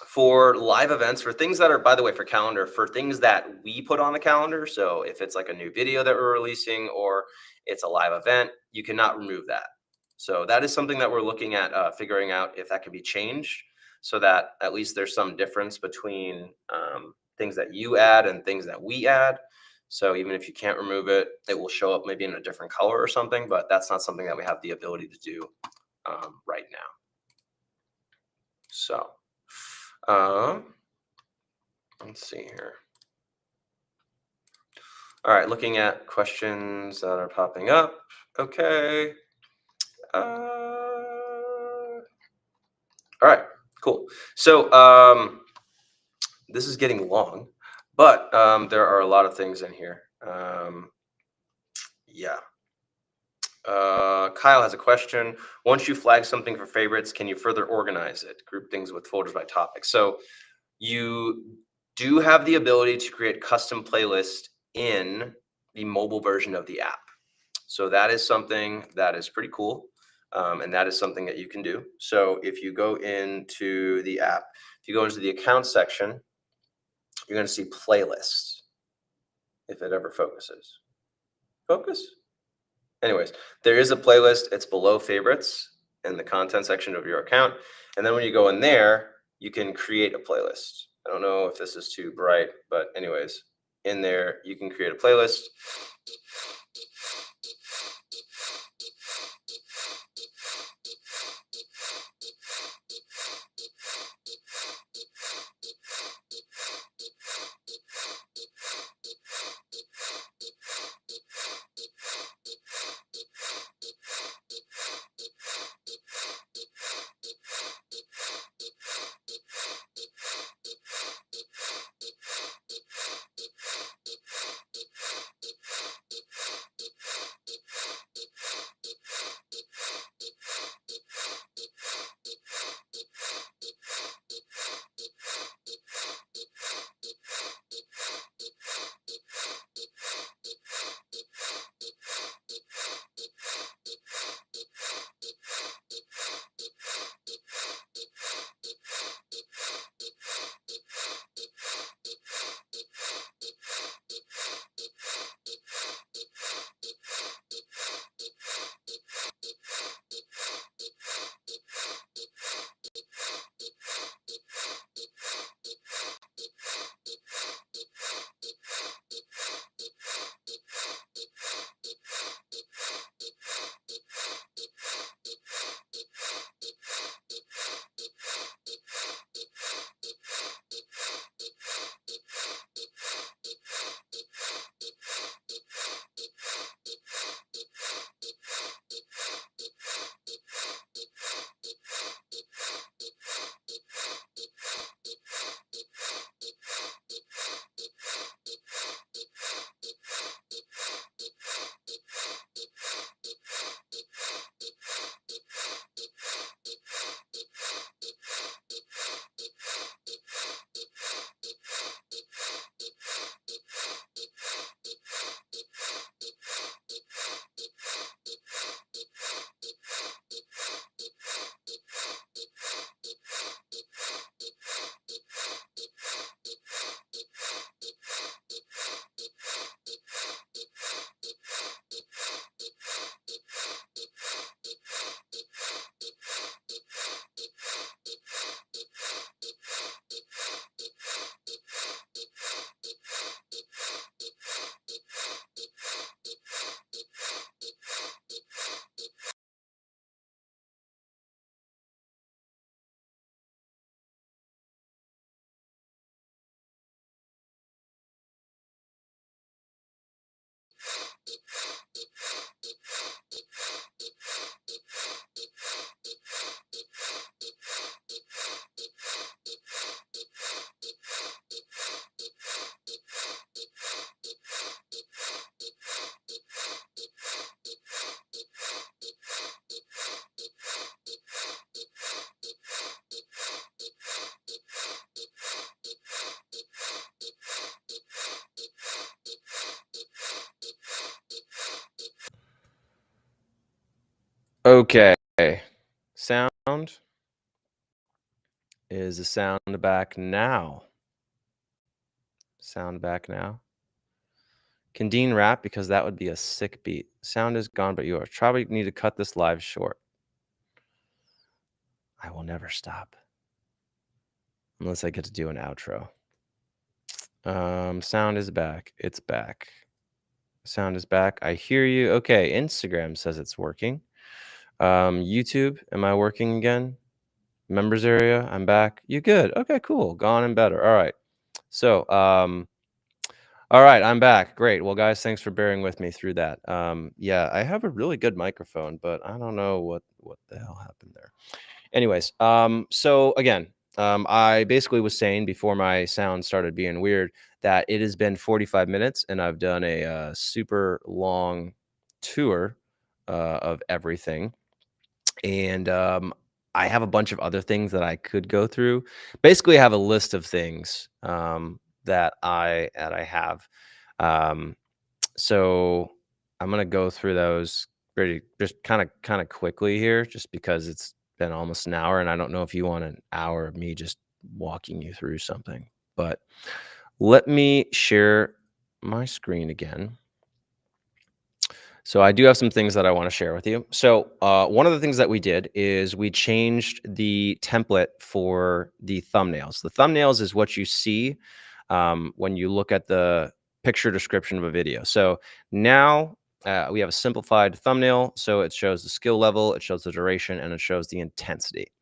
For live events, for things that are, by the way, for calendar, for things that we put on the calendar. So if it's like a new video that we're releasing or it's a live event, you cannot remove that. So that is something that we're looking at figuring out if that can be changed so that at least there's some difference between things that you add and things that we add. So even if you can't remove it, it will show up maybe in a different color or something, but that's not something that we have the ability to do right now. So let's see here. All right, looking at questions that are popping up. Okay. All right, cool. So this is getting long, but there are a lot of things in here. Yeah. Kyle has a question. Once you flag something for favorites, can you further organize it? Group things with folders by topic. So you do have the ability to create custom playlists in the mobile version of the app. So that is something that is pretty cool. And that is something that you can do. So if you go into the app, if you go into the account section, you're going to see playlists. If it ever focuses. Focus? Anyways, there is a playlist. It's below favorites in the content section of your account. And then when you go in there, you can create a playlist. I don't know if this is too bright, but anyways, in there, you can create a playlist. Okay. Sound. Is the sound back now? Sound back now? Can Dean rap? Because that would be a sick beat. Sound is gone, but yours. Probably need to cut this live short. I will never stop. Unless I get to do an outro. Sound is back. It's back. Sound is back. I hear you. Okay, Instagram says it's working. YouTube, am I working again? Members area, I'm back. You good? Okay, cool. Gone and better. All right. So, all right, I'm back. Great. Well, guys, thanks for bearing with me through that. Yeah, I have a really good microphone, but I don't know what the hell happened there. Anyways, so again, I basically was saying before my sound started being weird that it has been 45 minutes and I've done a super long tour of everything. And I have a bunch of other things that I could go through. Basically, I have a list of things that I have. So I'm gonna go through those pretty just kind of quickly here, just because it's been almost an hour, and I don't know if you want an hour of me just walking you through something. But let me share my screen again. So I do have some things that I want to share with you. So one of the things that we did is we changed the template for the thumbnails. The thumbnails is what you see when you look at the picture description of a video. So now we have a simplified thumbnail. So it shows the skill level, it shows the duration, and it shows the intensity.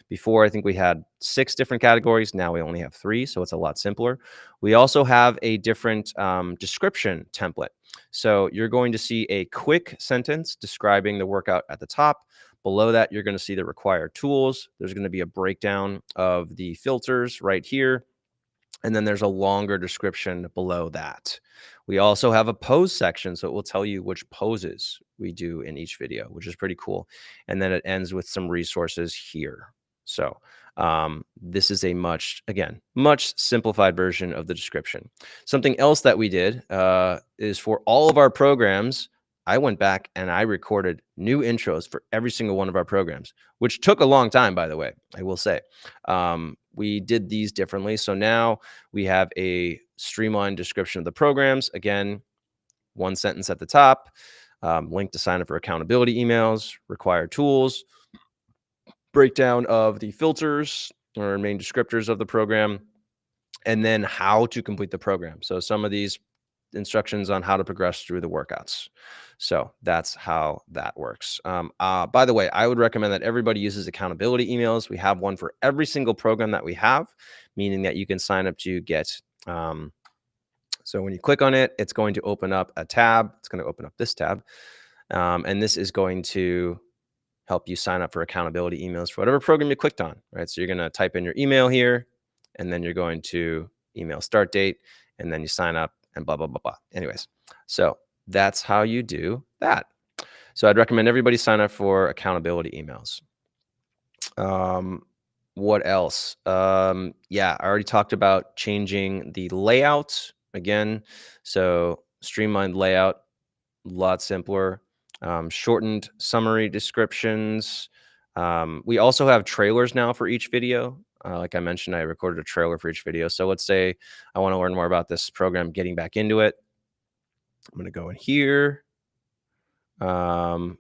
Before, I think we had 6 different categories. Now we only have 3, so it's a lot simpler. We also have a different description template. So you're going to see a quick sentence describing the workout at the top. Below that, you're going to see the required tools. There's going to be a breakdown of the filters right here. And then there's a longer description below that. We also have a pose section, so it will tell you which poses we do in each video, which is pretty cool. And then it ends with some resources here. So this is a much simplified version of the description. Something else that we did is for all of our programs, I went back and I recorded new intros for every single one of our programs, which took a long time, by the way, I will say. We did these differently. So now we have a streamlined description of the programs. Again, one sentence at the top, link to sign up for accountability emails, required tools, breakdown of the filters or main descriptors of the program, and then how to complete the program. So some of these instructions on how to progress through the workouts. So that's how that works. By the way, I would recommend that everybody uses accountability emails. We have one for every single program that we have, meaning that you can sign up to get. So when you click on it, it's going to open up a tab. It's going to open up this tab. And this is going to help you sign up for accountability emails for whatever program you clicked on, right? So you're going to type in your email here, and then you're going to email start date, and then you sign up and blah, blah, blah, blah. Anyways, so that's how you do that. So I'd recommend everybody sign up for accountability emails. What else? Yeah, I already talked about changing the layout again. So streamlined layout, a lot simpler. Shortened summary descriptions. We also have trailers now for each video. Like I mentioned, I recorded a trailer for each video. So let's say I want to learn more about this program, getting back into it. I'm going to go in here. I'm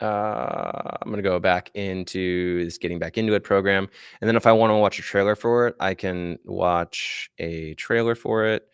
going to go back into this getting back into it program. And then if I want to watch a trailer for it, I can watch a trailer for it.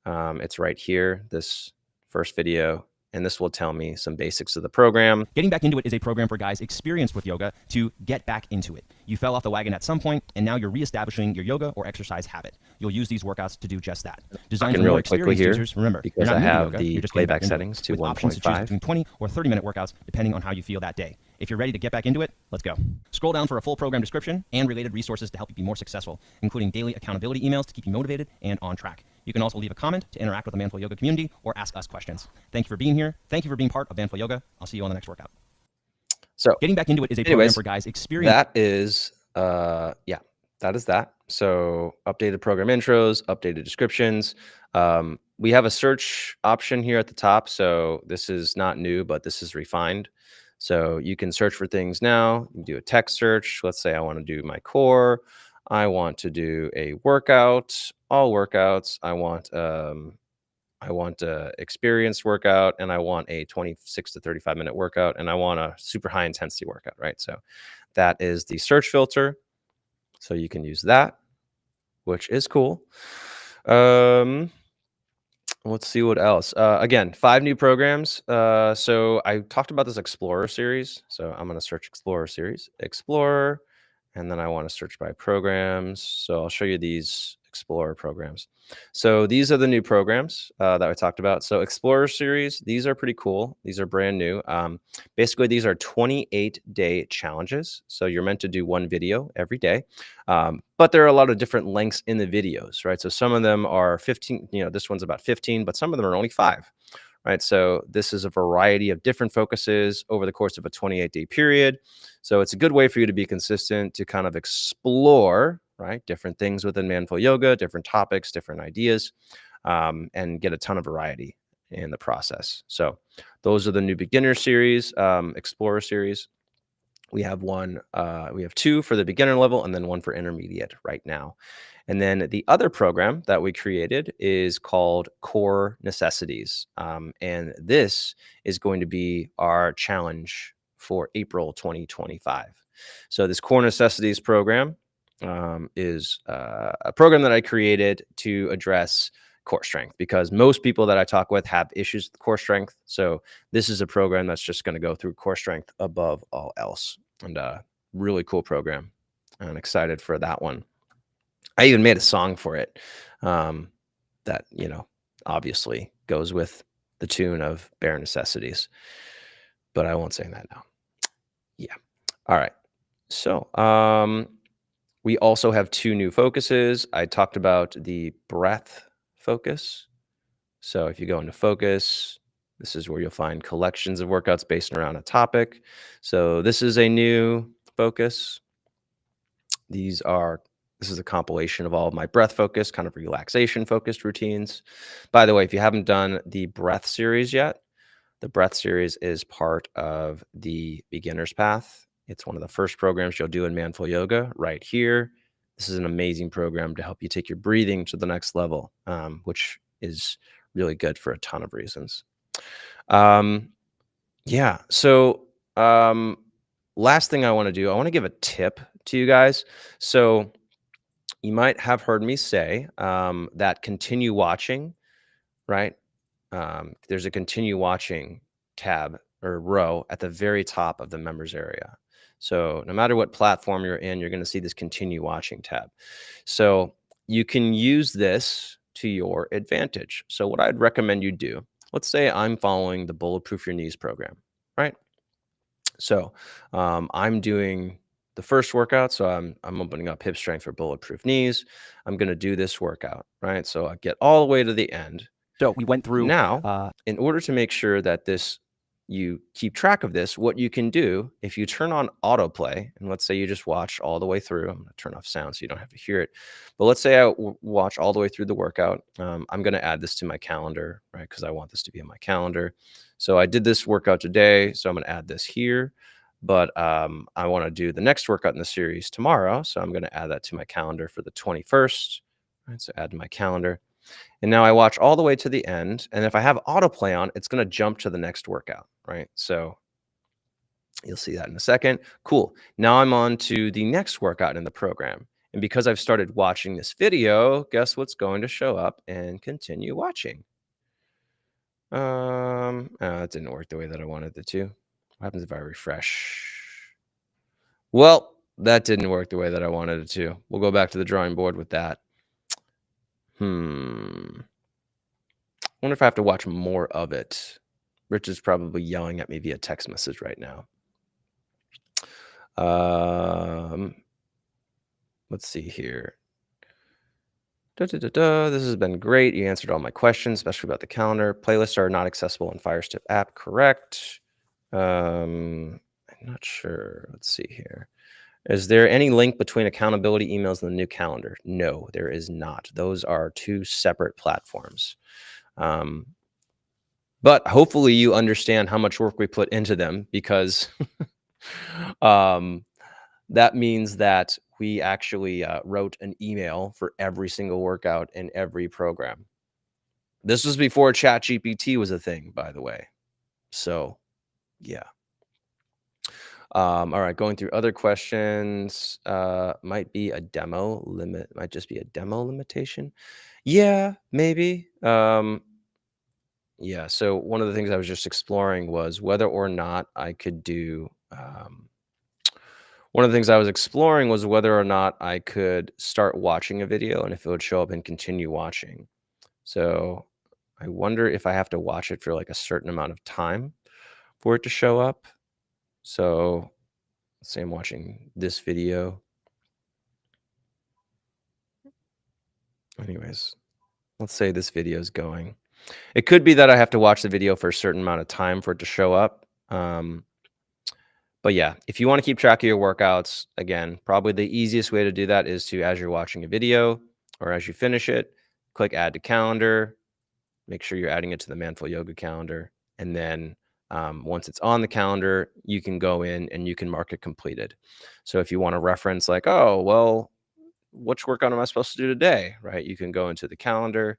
It's right here, this first video. And this will tell me some basics of the program. Getting Back Into It is a program for guys experienced with yoga to get back into it. You fell off the wagon at some point, and now you're reestablishing your yoga or exercise habit. You'll use these workouts to do just that. Designed for more experienced users. Remember, because you're not I new to have yoga, the you're just playback getting back into settings it, to with options to choose 1.5. between 20 or 30-minute workouts, depending on how you feel that day. If you're ready to get back into it, let's go. Scroll down for a full program description and related resources to help you be more successful, including daily accountability emails to keep you motivated and on track. You can also leave a comment to interact with the Manful Yoga community or ask us questions. Thank you for being here. Thank you for being part of Manful Yoga. I'll see you on the next workout. So Getting Back Into It is a program for guys experienced. That is, yeah, that is that. So updated program intros, updated descriptions. We have a search option here at the top. So this is not new, but this is refined. So you can search for things now. You can do a text search. Let's say I want to do my core. I want to do a workout, all workouts. I want a experienced workout, and I want a 26 to 35 minute workout, and I want a super high intensity workout, right? So that is the search filter. So you can use that, which is cool. Let's see what else. Again, 5 new programs. So I talked about this Explorer series. So I'm going to search Explorer series, Explorer, and then I want to search by programs. So I'll show you these Explorer programs. So these are the new programs that I talked about. So Explorer series, these are pretty cool. These are brand new. Basically, these are 28-day challenges. So you're meant to do 1 video every day. But there are a lot of different lengths in the videos, right? So some of them are 15, this one's about 15, but some of them are only 5, right? So this is a variety of different focuses over the course of a 28-day period. So it's a good way for you to be consistent, to kind of explore, right, different things within Manful Yoga, different topics, different ideas, and get a ton of variety in the process. So those are the new beginner series, Explorer series. We have 2 for the beginner level, and then 1 for intermediate right now. And then the other program that we created is called Core Necessities. And this is going to be our challenge for April 2025. So this Core Necessities program is a program that I created to address core strength, because most people that I talk with have issues with core strength. So this is a program that's just going to go through core strength above all else, and really cool program. I'm excited for that one. I even made a song for it that, obviously goes with the tune of Bare Necessities, but I won't sing that now. Yeah. All right. So we also have 2 new focuses. I talked about the breath focus. So if you go into focus, this is where you'll find collections of workouts based around a topic. So this is a new focus. This is a compilation of all of my breath focus, kind of relaxation focused routines. By the way, if you haven't done the breath series yet, the breath series is part of the beginner's path. It's one of the first programs you'll do in Manful Yoga right here. This is an amazing program to help you take your breathing to the next level, which is really good for a ton of reasons. Yeah. So last thing I want to do, I want to give a tip to you guys. So you might have heard me say that continue watching, right? There's a continue watching tab or row at the very top of the members area. So no matter what platform you're in, you're going to see this continue watching tab. So you can use this to your advantage. So what I'd recommend you do, let's say I'm following the Bulletproof Your Knees program, right? So I'm doing the first workout. So I'm opening up hip strength for Bulletproof Knees. I'm going to do this workout, right? So I get all the way to the end. So we went through Now, in order to make sure that you keep track of this, what you can do, if you turn on autoplay, and let's say you just watch all the way through, I'm going to turn off sound so you don't have to hear it. But let's say I watch all the way through the workout. I'm going to add this to my calendar, right? Because I want this to be in my calendar. So I did this workout today, so I'm going to add this here. But I want to do the next workout in the series tomorrow, so I'm going to add that to my calendar for the 21st. Right, so add to my calendar. And now I watch all the way to the end. And if I have autoplay on, it's going to jump to the next workout, right? So you'll see that in a second. Cool. Now I'm on to the next workout in the program. And because I've started watching this video, guess what's going to show up and continue watching? That didn't work the way that I wanted it to. What happens if I refresh? Well, that didn't work the way that I wanted it to. We'll go back to the drawing board with that. Wonder if I have to watch more of it. Rich is probably yelling at me via text message right now. Let's see here. This has been great. You answered all my questions, especially about the calendar. Playlists are not accessible in Firestep app. Correct. I'm not sure. Let's see here. Is there any link between accountability emails and the new calendar? No, there is not. Those are 2 separate platforms. but hopefully you understand how much work we put into them, because that means that we actually wrote an email for every single workout in every program. This was before ChatGPT was a thing, by the way. So, yeah. All right, going through other questions. Might be a demo limit. Might just be a demo limitation. Yeah, maybe. Yeah. So one of the things I was just exploring was whether or not I could do. One of the things I was exploring was whether or not I could start watching a video and if it would show up and continue watching. So I wonder if I have to watch it for like a certain amount of time for it to show up. So let's say I'm watching this video. Anyways, let's say this video is going. It could be that I have to watch the video for a certain amount of time for it to show up. But yeah, if you want to keep track of your workouts, again, probably the easiest way to do that is to, as you're watching a video or as you finish it, click add to calendar, make sure you're adding it to the Manful Yoga calendar. And then once it's on the calendar, you can go in and you can mark it completed. So if you want to reference like, oh, well, which workout am I supposed to do today? Right? You can go into the calendar.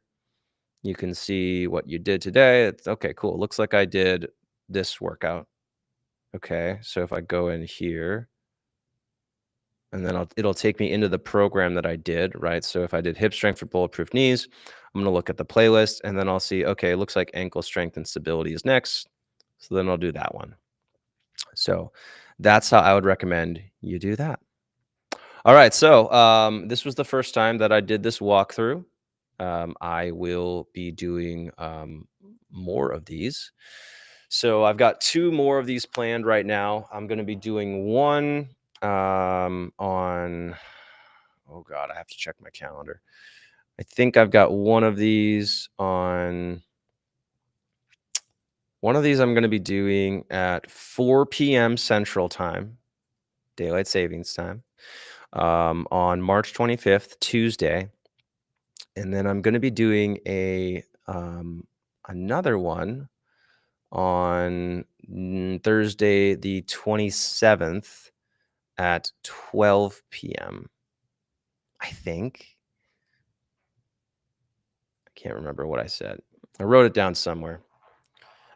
You can see what you did today. It's okay, cool. Looks like I did this workout. Okay, so if I go in here, and then it'll take me into the program that I did, right? So if I did hip strength for bulletproof knees, I'm going to look at the playlist, and then I'll see, okay, it looks like ankle strength and stability is next. So then I'll do that one. So that's how I would recommend you do that. All right, so this was the first time that I did this walkthrough. I will be doing more of these. So I've got 2 more of these planned right now. I'm going to be doing one on, oh God, I have to check my calendar. I think I've got one of these I'm going to be doing at 4 p.m. Central Time, Daylight Savings Time, on March 25th, Tuesday. And then I'm going to be doing another one on Thursday, the 27th at 12 p.m. I think. I can't remember what I said. I wrote it down somewhere.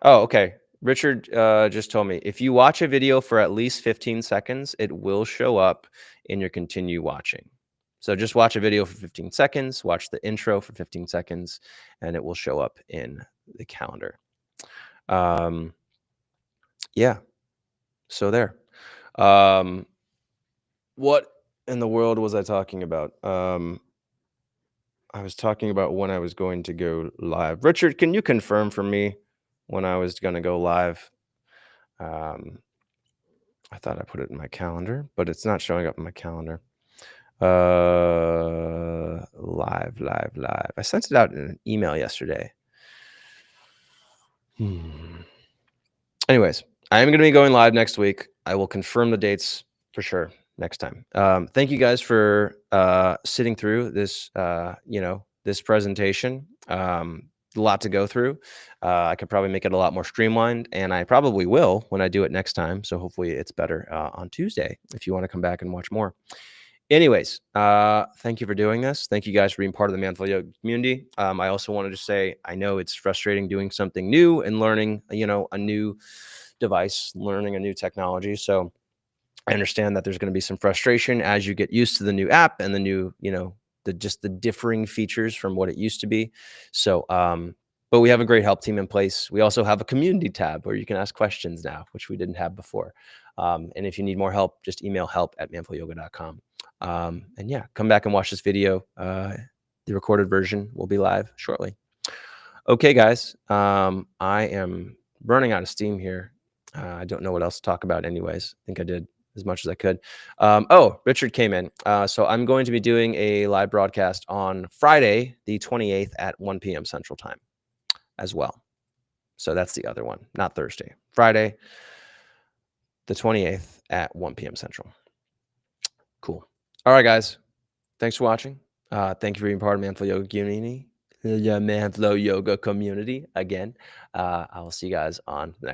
Oh, okay. Richard just told me, if you watch a video for at least 15 seconds, it will show up in your continue watching. So just watch a video for 15 seconds, watch the intro for 15 seconds, and it will show up in the calendar. Yeah. So there. What in the world was I talking about? I was talking about when I was going to go live. Richard, can you confirm for me when I was going to go live? I thought I put it in my calendar, but it's not showing up in my calendar. Live. I sent it out in an email yesterday. Anyways, I am going to be going live next week. I will confirm the dates for sure next time. Thank you guys for sitting through this, this presentation. A lot to go through. I could probably make it a lot more streamlined, and I probably will when I do it next time. So hopefully it's better on Tuesday if you want to come back and watch more. Anyways, thank you for doing this. Thank you guys for being part of the Manful Yoga community. I also wanted to say, I know it's frustrating doing something new and learning, a new device, learning a new technology. So I understand that there's going to be some frustration as you get used to the new app and the new, the differing features from what it used to be. So, but we have a great help team in place. We also have a community tab where you can ask questions now, which we didn't have before. And if you need more help, just email help@manfulyoga.com. And yeah, come back and watch this video. The recorded version will be live shortly. Okay, guys, I am running out of steam here. I don't know what else to talk about anyways. I think I did as much as I could. Richard came in. So I'm going to be doing a live broadcast on Friday, the 28th at 1 p.m. Central Time as well. So that's the other one, not Thursday. Friday, the 28th at 1 p.m. Central. Cool. All right, guys. Thanks for watching. Thank you for being part of Manful Yoga community. Yeah, man, flow yoga community again. I will see you guys on the next